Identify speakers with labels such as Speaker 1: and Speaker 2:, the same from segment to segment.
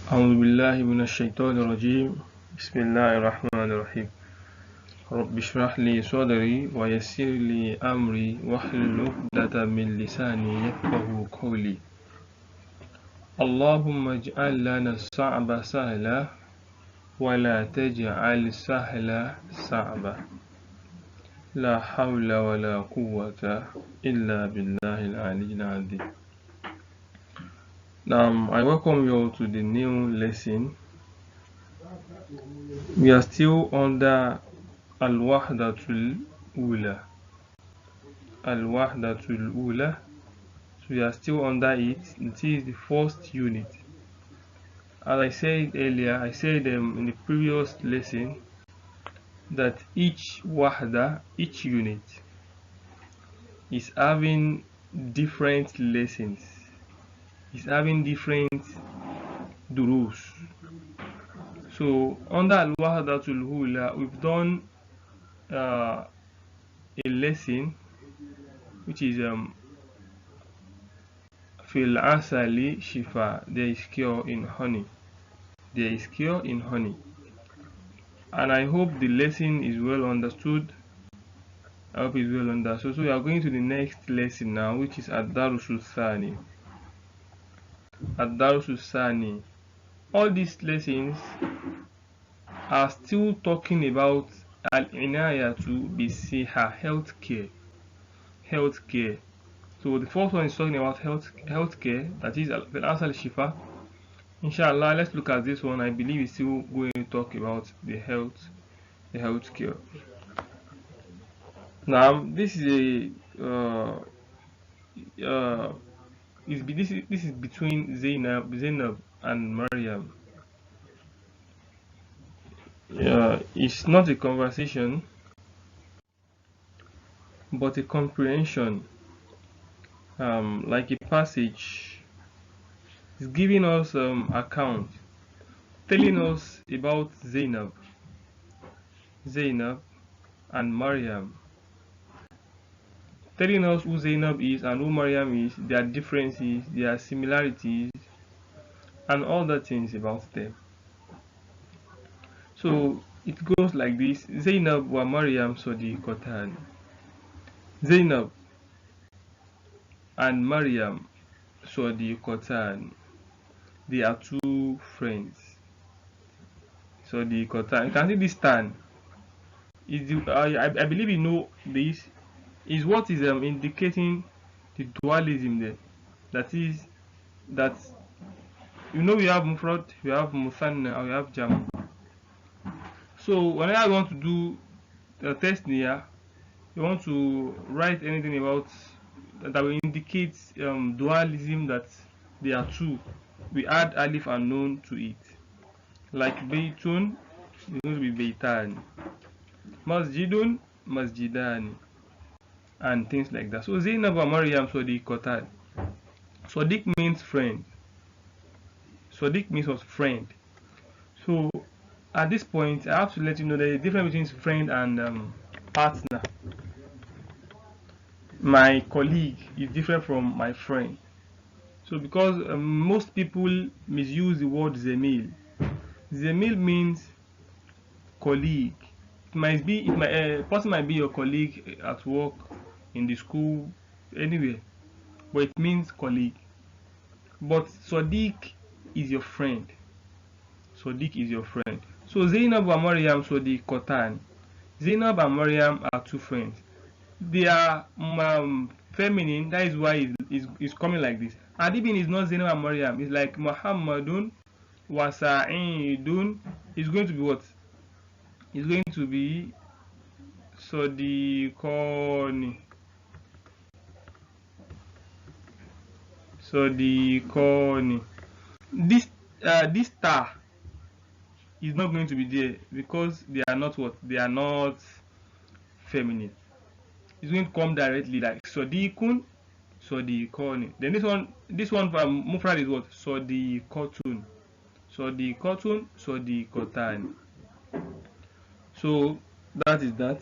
Speaker 1: أعوذ بالله من الشيطان الرجيم. بسم الله الرحمن الرحيم. رب اشرح لي صدري ويسر لي أمري واحلل عقدة من لساني يفقه قولي. اللهم اجعل لنا الصعب سهلا ولا تجعل سهلا صعبا. لا حول ولا قوة إلا بالله العلي العظيم. I welcome you all to the new lesson. We are still under Al-Wahdatul Ula. Al-Wahdatul Ula. So we are still under it. It is the first unit. As I said earlier, I said in the previous lesson that each Wahda, each unit, is having different lessons. It's having different durus. So under Al-Wahdatul Ula, we've done a lesson which is Fil asali shifa, there is cure in honey. There is cure in honey. And I hope the lesson is well understood. I hope it's well understood. So we are going to the next lesson now, which is Ad-Darusul Thani. Ad-Darusul Thani. All these lessons are still talking about Al-Inayatu Bisiha, healthcare. Healthcare. So the first one is talking about healthcare, that is Fil asali shifa. Inshallah, let's look at this one. I believe it's still going to talk about the healthcare. Now, this is this is between Zainab and Maryam. It's not a conversation, but a comprehension, like a passage. It's giving us account, telling us about Zainab and Maryam, telling us who Zainab is and who Maryam is, their differences, their similarities, and all the things about them. So it goes like this: Zainab wa Maryam Sadiqatan. Zainab and Maryam Sadiqatan. They are two friends. Sadiqatan. You can see this tan. I believe you know this is what is indicating the dualism there. That is that we have mufrad, we have musanna, and we have jam. So whenever I want to do a test here, you want to write anything about that will indicate dualism, that there are two. We add alif and nun to it. Like baytun is going to be baytan, masjidun masjidan, and things like that. So Zainab and Maryam Sadiqatan. Sadiq means friend. Sadiq means was friend. So at this point, I have to let you know the difference between friend and partner. My colleague is different from my friend. So because most people misuse the word zemil. Zemil means colleague. Person might be your colleague at work, in the school, anywhere, but it means colleague. But Sadiq is your friend. Sadiq is your friend. So Zainab and Maryam Sadiqatan. Zainab and Maryam are two friends. They are feminine. That is why it's coming like this. Adibin is not Zainab and Maryam. It's like Muhammadun wa Sa'idun. It's going to be what? It's going to be Sadiqani. Sadiqani. This star is not going to be there because they are not what? They are not feminine. It's going to come directly like Sadiqun, Sadiqani. Then this one from Mufrad is what? Sadiqatun. Sadiqatun, Sadiqatan. So that is that.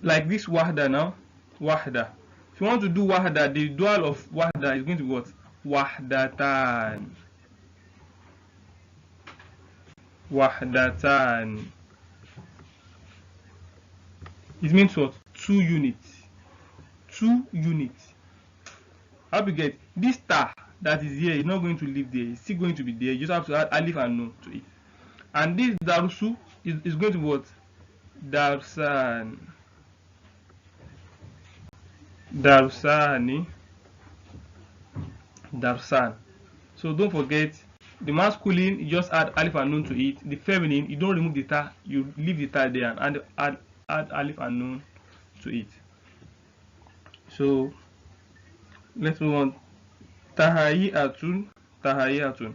Speaker 1: Like this Wahda now. Wahda. If you want to do Wahda, the dual of Wahda is going to be what? Wahdatan. wahdatan. It means what? 2 units. 2 units. How do you get this ta that is here is not going to live there, it's still going to be there. You just have to add alif and nun to it. And this darusu is going to be what? Darsan. Darsani. Darsan. So don't forget the masculine, you just add alif and nun to it. The feminine, you don't remove the ta, you leave the ta there and add alif and nun to it. So let's move on. Tahiyatun. Tahiyatun.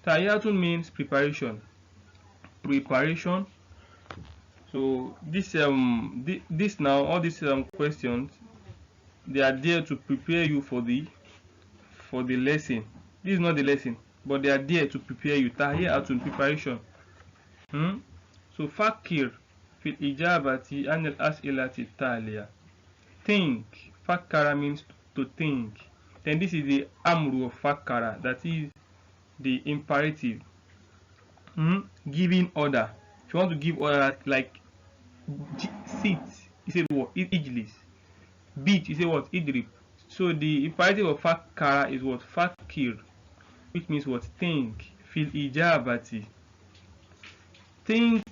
Speaker 1: Tahiyatun means preparation. Preparation. So this now, all these questions, they are there to prepare you for the lesson. This is not the lesson, but they are there to prepare you. Tahiyatun, preparation. So fakir fil ijabati an al as'ilati taliya. Think. Fakara means to think. Then this is the amru of fakara, that is the imperative. Giving order. If you want to give order, like sit, you say what? Ijlis. Beat, you say what? Idrib. So the imperative of fakara is what? Fakir, which means what? Think. Fil ijabati. Think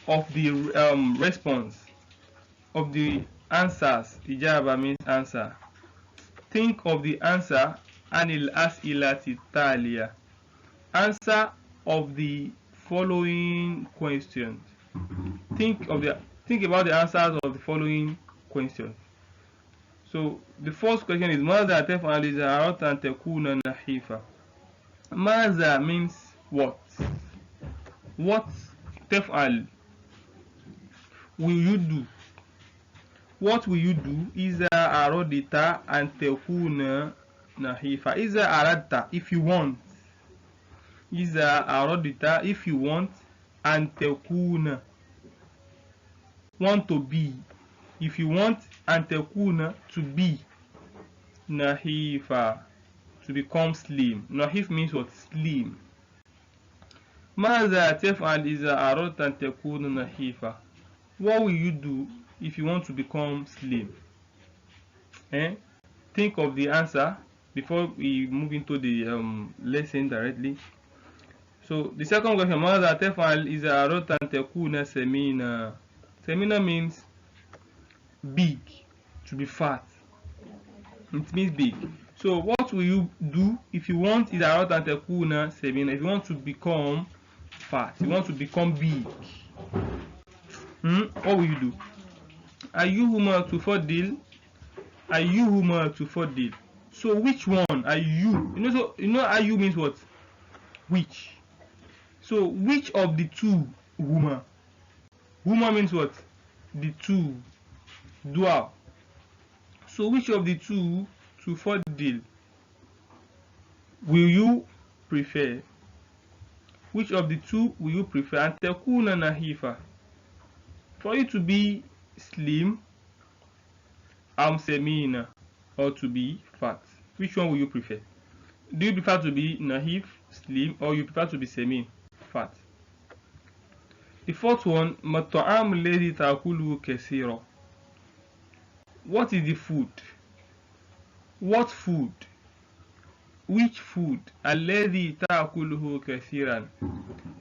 Speaker 1: of the response, of the answers. Ijaba means answer. Think of the answer. Anil as'ilati taliya. Answer of the following questions. Think about the answers of the following questions. So the first question is Maza taf'al idha aradta an takuna nahifa. Maza means what? What taf'al will you do? What will you do? Iza aradta an takuna nahifa. Iza aradta, if you want. Iza aradta, if you want. An takuna, want to be. If you want an takuna, to be. Nahifa, to become slim. Nahif means what? Slim. Maza taf'al iza aradta an takuna nahifa. What will you do if you want to become slim? Think of the answer before we move into the lesson directly. So the second question, Maza taf'al iza aradta an takuna samina. Samina means big, to be fat. It means big. So what will you do if you want iza aradta an takuna samina? If you want to become fat, you want to become big. What will you do? Ayyuhuma tufaddil. Ayyuhuma tufaddil. So which one are you? You know ayyu means what? Which. So which of the two huma? Huma means what? The two. Dua. So which of the two tufaddil will you prefer? Which of the two will you prefer? An takuna nahifa. For you to be slim, semina, or to be fat. Which one will you prefer? Do you prefer to be nahif, slim, or you prefer to be semin, fat? The fourth one, mat'am alladhi ta'kuluhu kaseera. What is the food? What food? Which food? Alladhi ta'kuluhu kaseeran.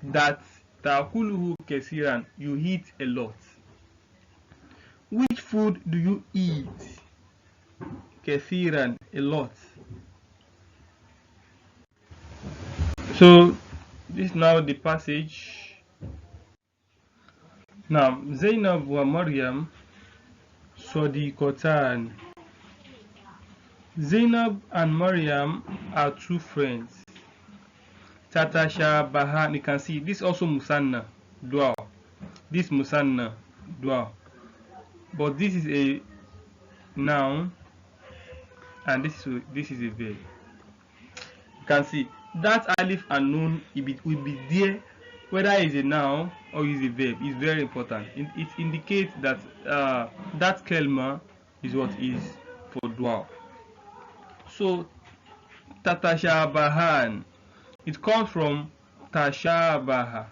Speaker 1: That ta'kuluhu kaseeran, you eat a lot. Which food do you eat? Kaseeran, a lot. So this is now the passage. Now Zainab wa Maryam Sadiqatan. Zainab and Maryam are two friends. Tatasha Bahan, you can see this also Musanna Dua. This Musanna Dua. But this is a noun and this is a verb. You can see that alif and nun will be there whether it's a noun or it's a verb. It's very important. It indicates that that kelma is what is for dua. So tatashabahan, it comes from tashabaha.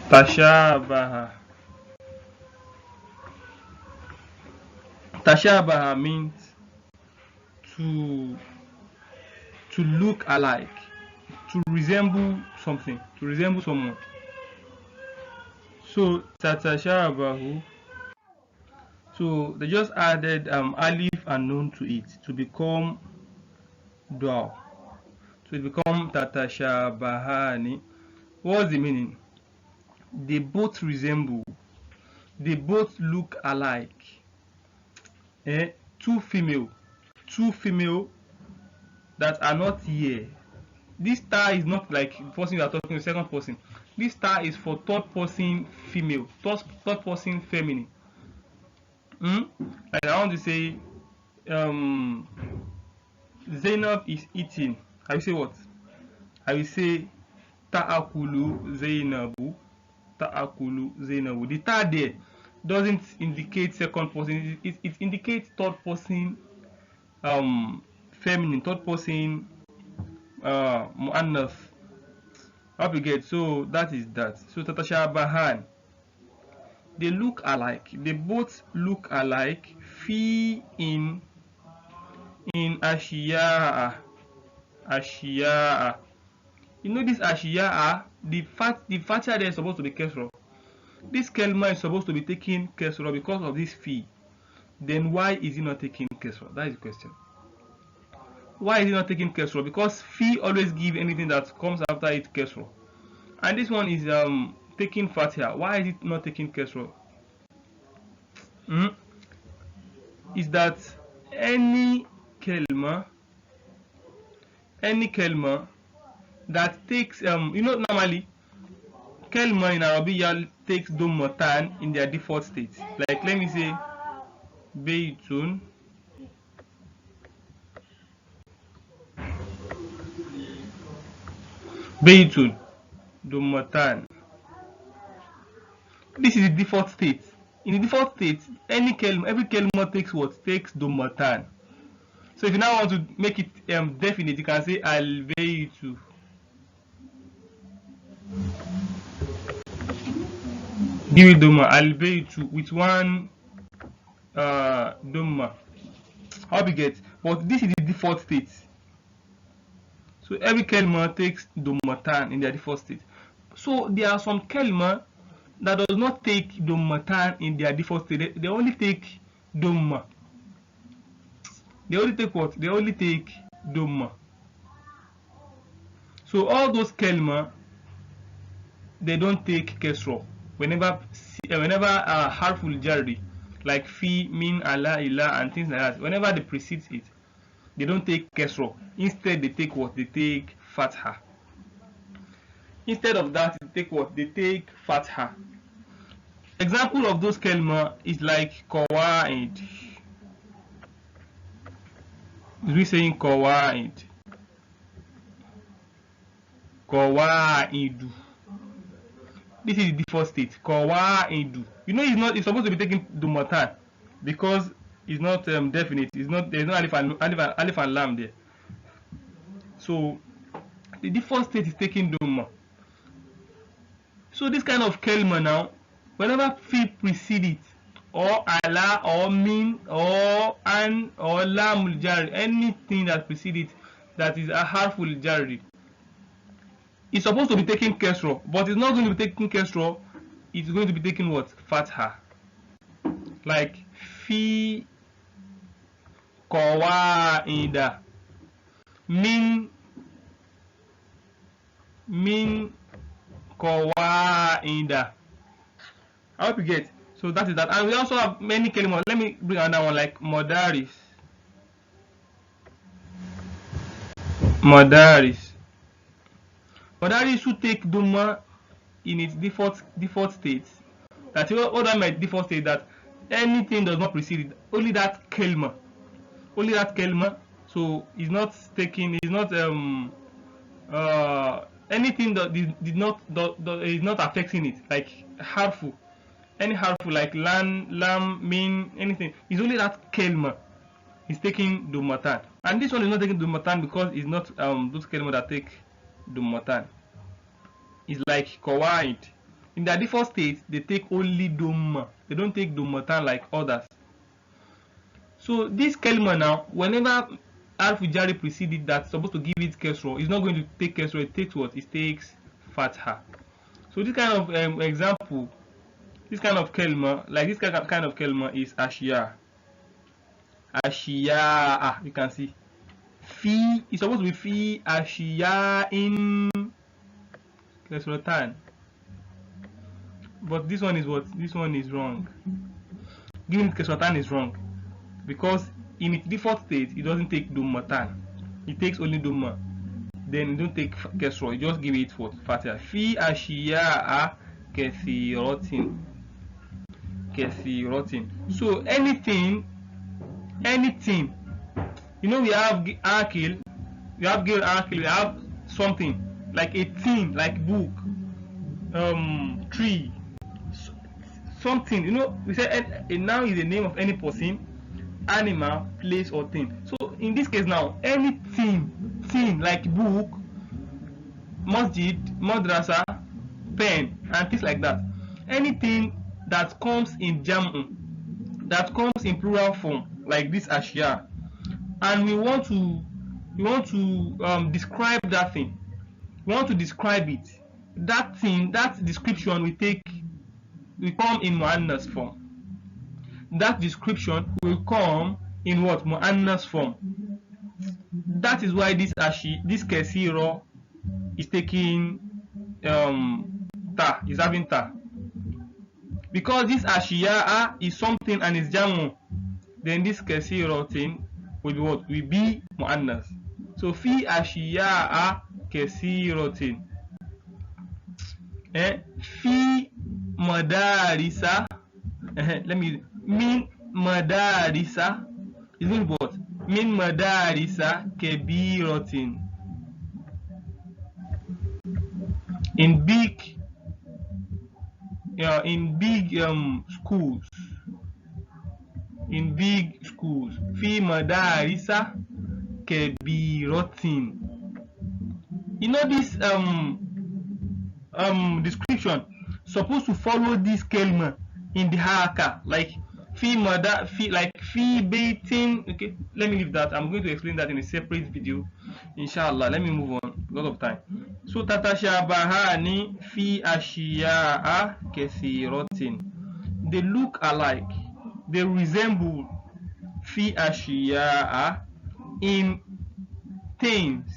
Speaker 1: Tashabaha. Tashabaha means to look alike, to resemble something, to resemble someone. So tatashabahu. So they just added alif and nun to it to become dua. So it become tatashabahani. What's the meaning? They both resemble. They both look alike. Two female that are not here. This star is not like the person you are talking to, second person. This star is for third person female, third person feminine. Like I want to say, Zainab is eating. I will say what? I will say ta'akulu Zainabu. Ta'akulu Zainabu. The ta there doesn't indicate second person. It indicates third person feminine, third person mu'annas. How you get? So that is that. So tatashabahan. They look alike. They both look alike. Fi in ashiya'a. Ashiya'a. You know this ashiya'a, the fatha there is supposed to be kesra. This kelma is supposed to be taking kesra because of this fi. Then why is it not taking kesra? That is the question. Why is it not taking kesra? Because fi always give anything that comes after it kesra. And this one is taking fatha. Why is it not taking kesra? Is that any kelma that takes normally kelma in Arabiya takes dummatan in their default state. Like let me say Baytun, dummatan. This is the default state. In the default state, every kelma takes what? Takes dummatan. So if you now want to make it definite, you can say al-baytu. Give it dhamma, al-baytu, with one dhamma. How we get? But this is the default state. So every kelma takes dhammatan in their default state. So there are some kelma that does not take dhammatan in their default state. They only take dhamma. They only take what? They only take dhamma. So all those kelma, they don't take kesra. Whenever harful jarri, like fi, min, ala, ila, and things like that, whenever they precede it, they don't take kesra. Instead, they take what? They take fatha. Instead of that, they take what? They take fatha. Example of those kelma is like qawaid. We saying qawaid. Qawaidu. This is the default state. Qawaidu. You know it's supposed to be taken dummatan because it's not definite. It's not, there's no alif and lam there. So the default state is taking dhamma. So this kind of kelma now, whenever fi precede it, or ala, or min, or an, or lamul jari, anything that precedes it that is a harful jari, it's supposed to be taking kesra, but it's not going to be taking kesra. It's going to be taking what? Fatha. Like fi qawaida, min qawaida. I hope you get. So that is that. And we also have many kelima. Let me bring another one like madaris. Madaris should take dhamma in its default state. That's what I meant default state, that anything does not precede it. Only that kelma. So it's not taking. It's not anything that is not affecting it, like harfu. Any harfu like lan, lam, min, anything. It's only that kelma is taking dummatan. And this one is not taking dummatan because it's not those kelma that take dummatan. is like qawaid. In their default state, they take only dhamma. They don't take dhammatan like others. So this kalima now, whenever harfu jari precedes it that's supposed to give it kasra, it's not going to take kasra. It takes what? It takes fatha. So this kind of example, this kind of kalima, like this kind of kalima is ashiya. Ashiya, you can see. Fi is supposed to be fi ashiya in kasratan. But this one is what? This one is wrong. Giving kasratan is wrong. Because in its default state, it doesn't take dhammatan. It takes only dhamma. Then it don't take kasra. You just give it for fatha. Fi ashiya'a kathiratin. Kathiratin. So anything. You know, we have akil. We have gir akil. We have something like a thing, like book, tree, something. You know, we say now is the name of any person, animal, place, or thing. So in this case now, anything, thing like book, masjid, madrasa, pen, and things like that. Anything that comes in jam'u, that comes in plural form, like this ashya, and we want to describe that thing. We want to describe it. That thing, that description will come in muannas form. That description will come in what? Muannas form. That is why this kasira is taking ta, is having ta. Because this ashiya is something and is jamu, then this kasira thing will be what? Will be muannas. So fi ashiya kasiratin. Fi madarisa. Min madarisa is it what? Min madarisa kabiratin. In big schools. In big schools. Fi madarisa kabiratin. You know this description supposed to follow this kalima in the haraka, like fi baitin. Okay, let me leave that. I'm going to explain that in a separate video, inshallah. Let me move on, a lot of time. So tatashabahani fi ashiya'a kathiratin. They look alike, they resemble fi ashiya'a in things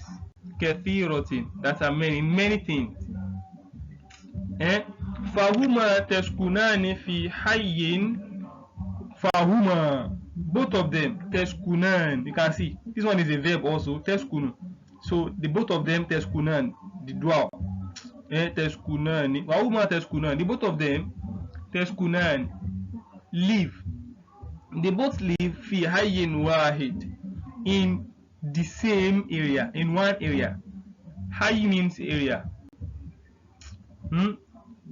Speaker 1: kathiratin, that are many things. Fahuma taskunani fi hayyin. Fahuma, both of them, taskunan. You can see this one is a verb also, taskunu. So the both of them taskunan, the dwell. Taskunani. Fahuma taskunan. The both of them taskunan, live. They both live fi hayyin wahid, in the same area, in one area. Hayy means area.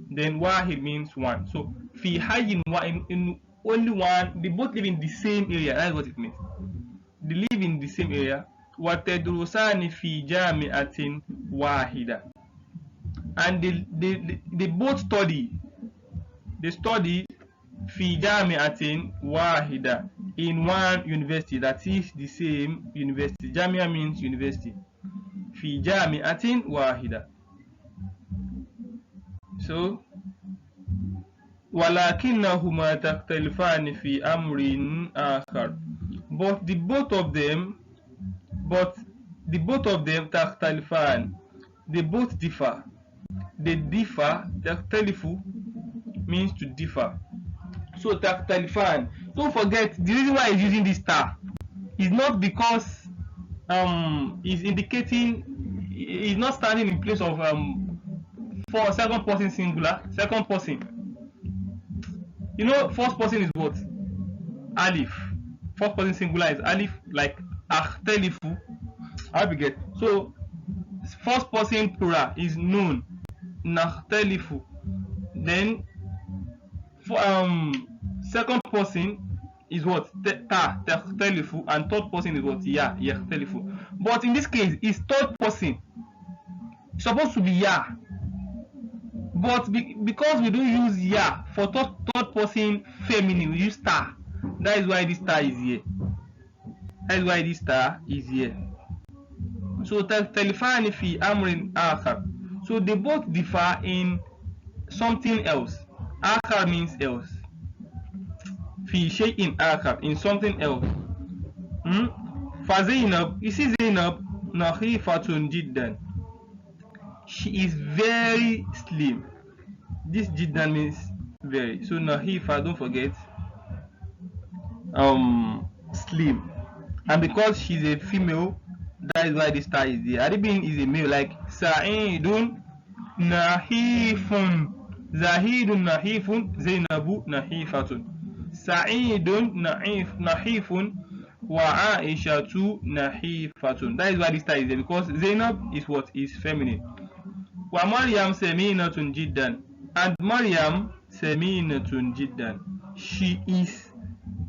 Speaker 1: Then wahid means one. So fi hayyin in only one. They both live in the same area. That's what it means. They live in the same area. Watadrusani fi jami'atin wahida. And they both study. They study fi jami'atin wahida, in one university, that is the same university. Jamia means university. Fi jami'atin wahida. So walakinnahuma takhtalifani fi amrin akhar. But the both of them takhtalifan, they both differ. They differ. Takhtalifu means to differ. So takhtalifan, don't forget the reason why he's using this ta is not because he's indicating, he's not standing in place of for second person singular. Second person, you know, first person is what? Alif. First person singular is alif, like akhtalifu. How do you get? So first person plural is nun, nakhtalifu. Then for second person is what? Ta, takhtalifu, and third person is what? Ya, yakhtalifu. But in this case, it's third person. It's supposed to be ya. But because we don't use ya for third person feminine, we use star. That is why this star is here. That is why this star is here. So تختلفان في أمر آخر. So they both differ in something else. آخر means else. في شيء آخر, in something else. فزينب, you see Zainab نخيفة جدا. She is very slim. This jiddan means very. So nahifa, don't forget, slim. And because she's a female, that is why this star is there. Aribin is a male, like Sa'idun nahifun, Zahidun nahifun, Zainabu nahifatun. Sa'idun nahifun, wa Aishatu nahifatun. That is why this star is there, because Zainab is what? Is feminine. Wa Maryam saminatun jiddan, and Maryam saminatun jiddan. She is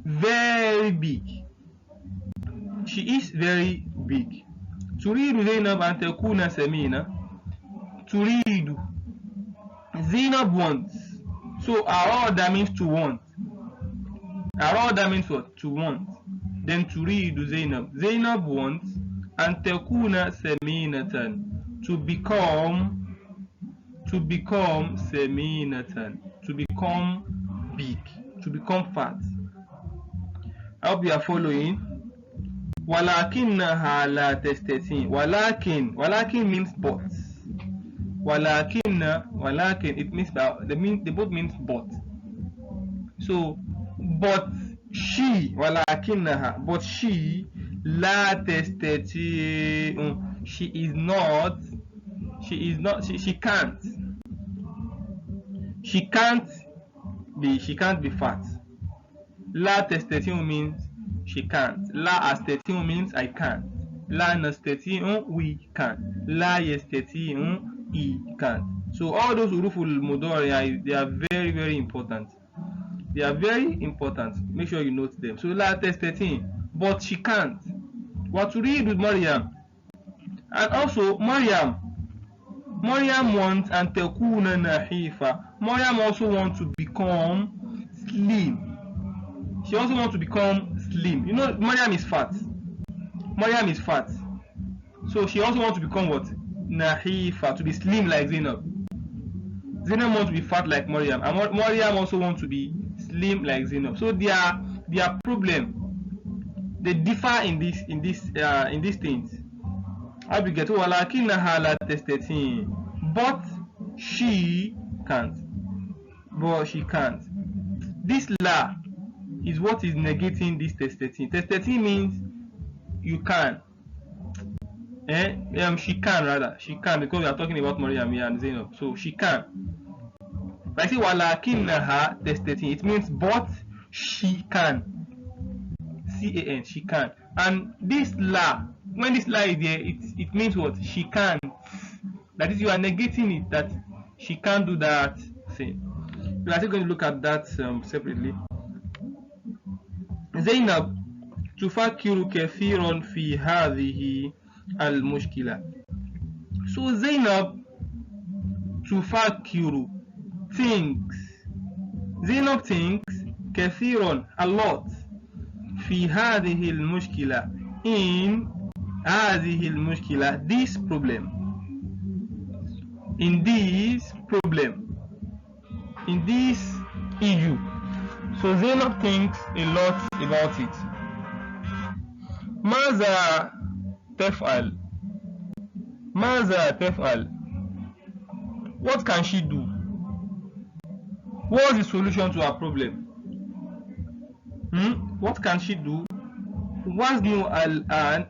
Speaker 1: very big. She is very big. Turidu Zainab an takuna samina. Turidu, Zainab wants. So arada means to want. Arada means what? To want. Then turidu Zainab. Zainab wants an takuna saminatan, to become saminatan, to become big, to become fat. I hope you are following. Walakinnaha la testatin. Walakin means but. Walakin, it means they both means but. So but she, walakinnaha, but she, la testatin, she can't. She can't be fat. La testatin means she can't. La astatin means I can't. La nastatin, we can't. La yastatin, he can't. So all those uruful mudari, they are very, very important. They are very important. Make sure you note them. So la testatin, but she can't. What to read with Maryam? And also Maryam wants an takuna nahifa. Maryam also wants to become slim. She also wants to become slim. You know, Maryam is fat. So she also wants to become what? Nahifa, to be slim like Zainab. Zainab wants to be fat like Maryam, and Maryam also wants to be slim like Zainab. So their problem, they differ in these things. How we get walakinnaha la testatin, but she can't. This la is what is negating this testatin. Testatin means you can. She can, because we are talking about Maryam and Zainab. So she can. But I say walakinnaha testatin, it means but she can. C-A-N, she can. And this la, when this la is there, it means what? She can't. That is, you are negating it, that she can't do that thing. We are still going to look at that separately. Zainab tufakiru kathiran fi hadhihi al-mushkila. So Zainab tufakiru thinks. Zainab thinks kathiran, a lot, fi hadhihi al-mushkila, in hadhihi al-mushkila, this problem. In this problem, in this issue. So Zainab thinks a lot about it. Maza tef'al. What can she do? What's the solution to her problem? What can she do? Waznu al-an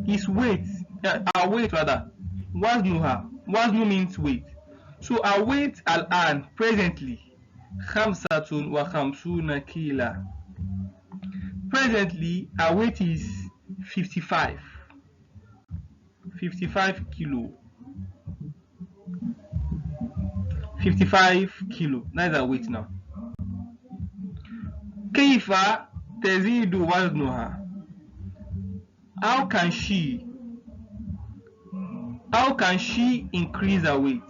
Speaker 1: is weight. Her weight rather. Waznu means weight. So our weight al-an presently, khamsatun wa khamsuna kila. Presently our weight is 55 kilo. 55 kilo. That's our weight now. Kaifa tazidu waznuha. How can she increase her weight?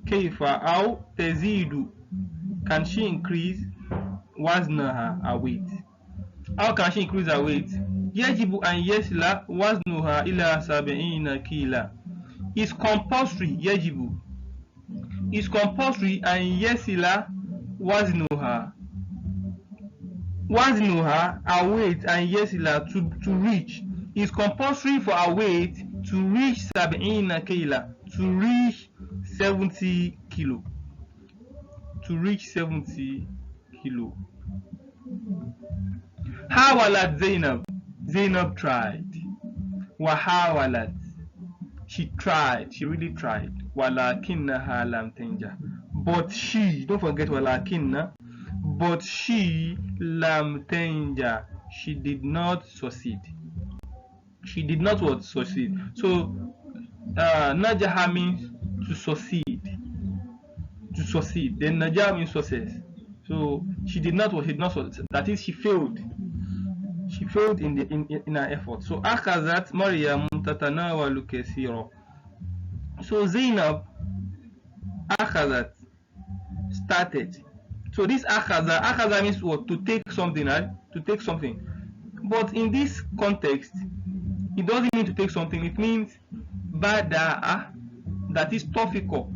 Speaker 1: كيف أو تزيد, can she increase وزنها, her weight? How can she increase her weight? يجب أن يصل وزنها إلى 70 كيلا. It's compulsory, يجب, it's compulsory أن يصل وزنها, her weight, and يصل to reach, it's compulsory for our weight to reach 70 كيلا, to reach 70 kilo, to reach 70 kilo. حاولت زينب, Zainab tried. وحاولت, she tried, she really tried. ولكنها لم تنجح, but she, don't forget ولكن, but she لم تنجح, she did not succeed. She did not what? Succeed. So najaha means to succeed. To succeed. Then najah means success. So she did not what? She did not succeed. That is, she failed. She failed in her effort. So أخذت مريم تتناول كثيرا. So Zainab أخذت, started. So this أخذ means what? To take something, right? To take something. But in this context, it doesn't mean to take something. It means bada'a, that is topical.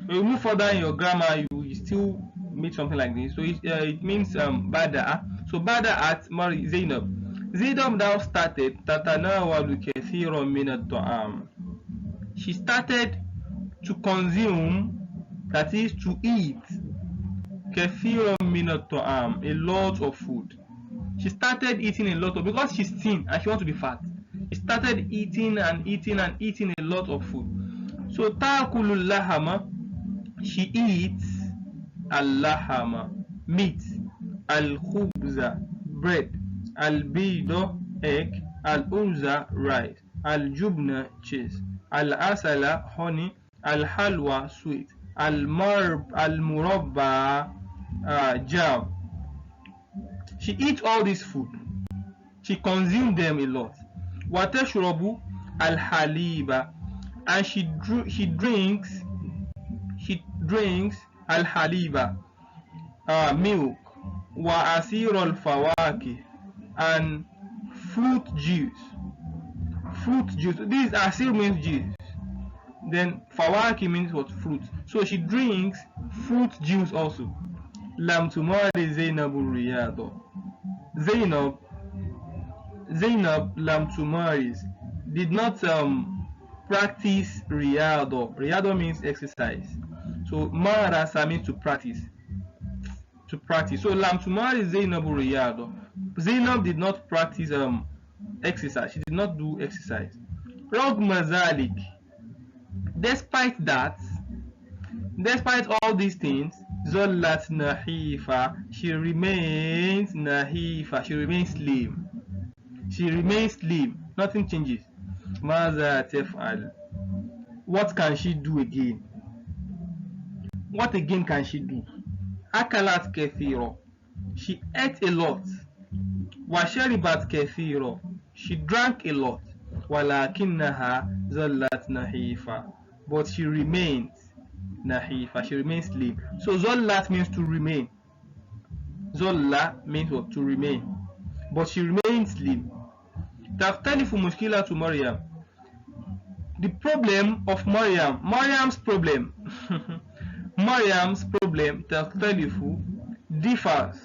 Speaker 1: When you move further in your grammar, you still make something like this. So it means bada'a. So bada'at Zainab. Zainab now started tatanawalu kathiran min at-ta'am. She started to consume, that is to eat, kathiran min at-ta'am, a lot of food. She started eating a lot of, because she's thin and she wants to be fat. She started eating and eating and eating a lot of food. So ta'kulul lahama, she eats al-lahama, meat, al-khubza, bread, al-bido, egg, al-unza, rice, al-jubna, cheese, al-asala, honey, al-halwa, sweet, al-murabba, jam. She eats all this food. She consumes them a lot. Watashrabu al-haliba, and she drinks al-haliba, milk, wa asir al-fawaki, and fruit juice. This asir means juice. Then fawaki means what? Fruit. So she drinks fruit juice also. Lam tumari Zainabu riyado. Zainab lam tumaris, did not practice riyado. Riyado means exercise. So marasa means to practice. To practice. So lam tumaris Zainabu riyado. Zainab did not practice exercise. She did not do exercise. Rogma zalik. Despite all these things, Zollat nahifa, she remains nahifa, she remains slim. She remains slim, nothing changes. Maza tef'al, what can she do again? What again can she do? Akalat kathiro, she ate a lot. Washaribat kathiro, she drank a lot. Walakinnaha zollat nahifa, but she remains nahifa, she remains slim. So zollat means to remain. Zolla means what? To remain. But she remains slim. Taftalifu mushkilatu Maryam. The problem of Maryam's problem taftalifu, differs.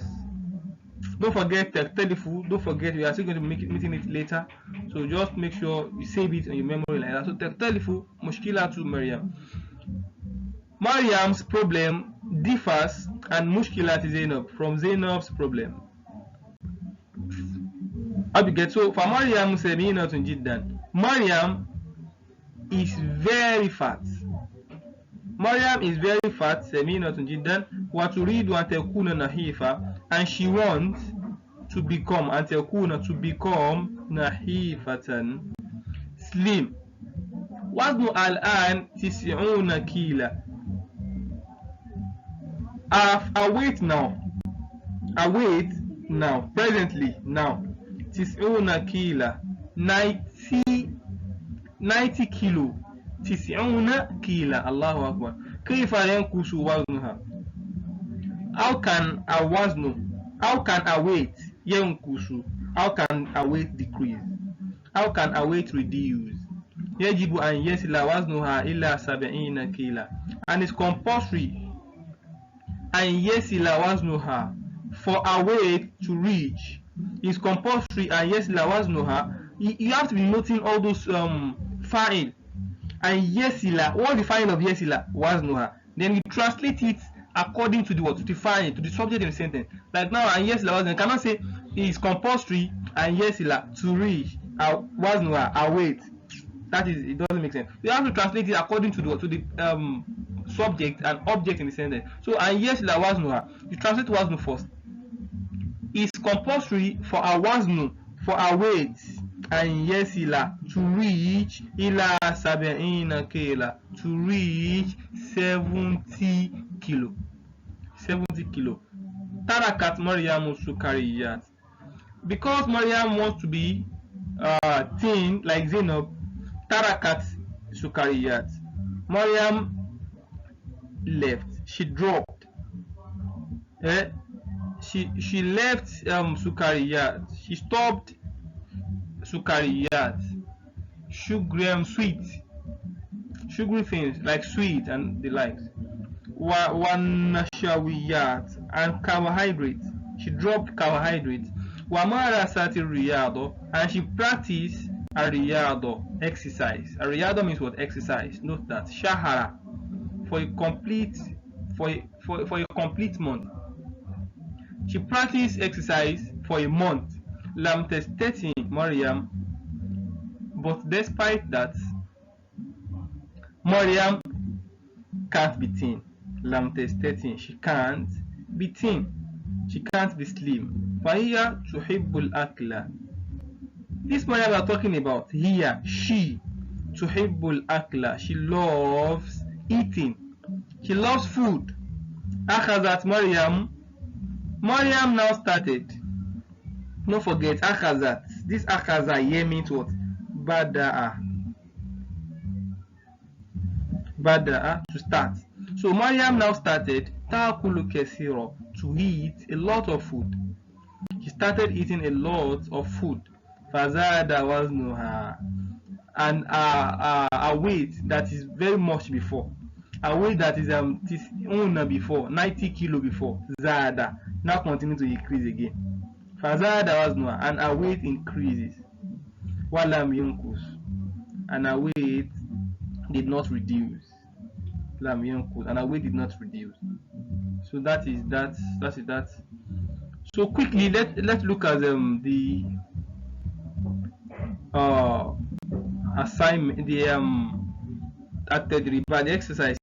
Speaker 1: Don't forget taftalifu, don't forget, we are still going to be meeting it later. So just make sure you save it on your memory like that. So taftalifu mushkilatu Maryam. Maryam's problem differs and mushkilat Zainab from Zainab's problem. How to get? So for Maryam saminatun jiddan. Maryam is very fat. Maryam is very fat, saminatun jiddan, wa turidu an takuna nahifa, and she wants to become an takuna, to become nahifatan, slim. Waznu al-an 90 kila. I wait now, presently, now, 90 kila, 90 kilo, 90 kila, Allahu Akbar. كيف ينقص وزنها. How can a weight ينقص, how can a weight decrease, how can a weight reduce. يجب أن يصل وزنها إلى 70 كيلا, and it's compulsory أن يصل وزنها, for a weight to reach. It's compulsory أن يصل وزنها. You have to be noting all those fa'il. And yesila, what the fa'il of yesila? Waznuha. Then you translate it according to the what? To the fa'il, to the subject in the sentence. Like now, and yesila waznuha. You cannot say it is compulsory and yesila to reach waznuha, a weight. That is, it doesn't make sense. You have to translate it according to the subject and object in the sentence. So and yesila waznuha. You translate waznu first. It's compulsory for a waznu, for a weight, and yesila to reach ila 70 kila, to reach 70 kilo. 70 kilo. Tarakat Maryam Sukariyat. Because Maryam wants to be thin like Zainab, Tarakat Sukariyat. Maryam left. She dropped. She left Sukariyat. She stopped Sukariyat. Sugary things like sweet and the likes. Nashawiyat, and carbohydrates. She dropped carbohydrates. Marasati riyado, and she practiced a riyado, exercise. A riyado means what? Exercise. Note that. Shahara, for a complete month. She practiced exercise for a month. Lam testati Maryam, but despite that, Maryam can't be thin. Lam testati, she can't be thin. She can't be slim. Fahiya tuhibbul akla. This Maryam we are talking about here, she tuhibbul akla. She loves eating. She loves food. Akhazat Maryam. Maryam now started. Don't forget akhazat. This akhaza here means what? Bada'a. Bada'a, to start. So Maryam now started ta'kulu kathira, to eat a lot of food. She started eating a lot of food. Fazada waznuha, and a weight that is very much before. A weight that is before 90 kilo before. Zada now continue to increase again. Fazada waznuha, and our weight increases. Walam yunkus, and our weight did not reduce. Lam yunkus, and our weight did not reduce. So that is that. So quickly, let's look at the assignment, the exercise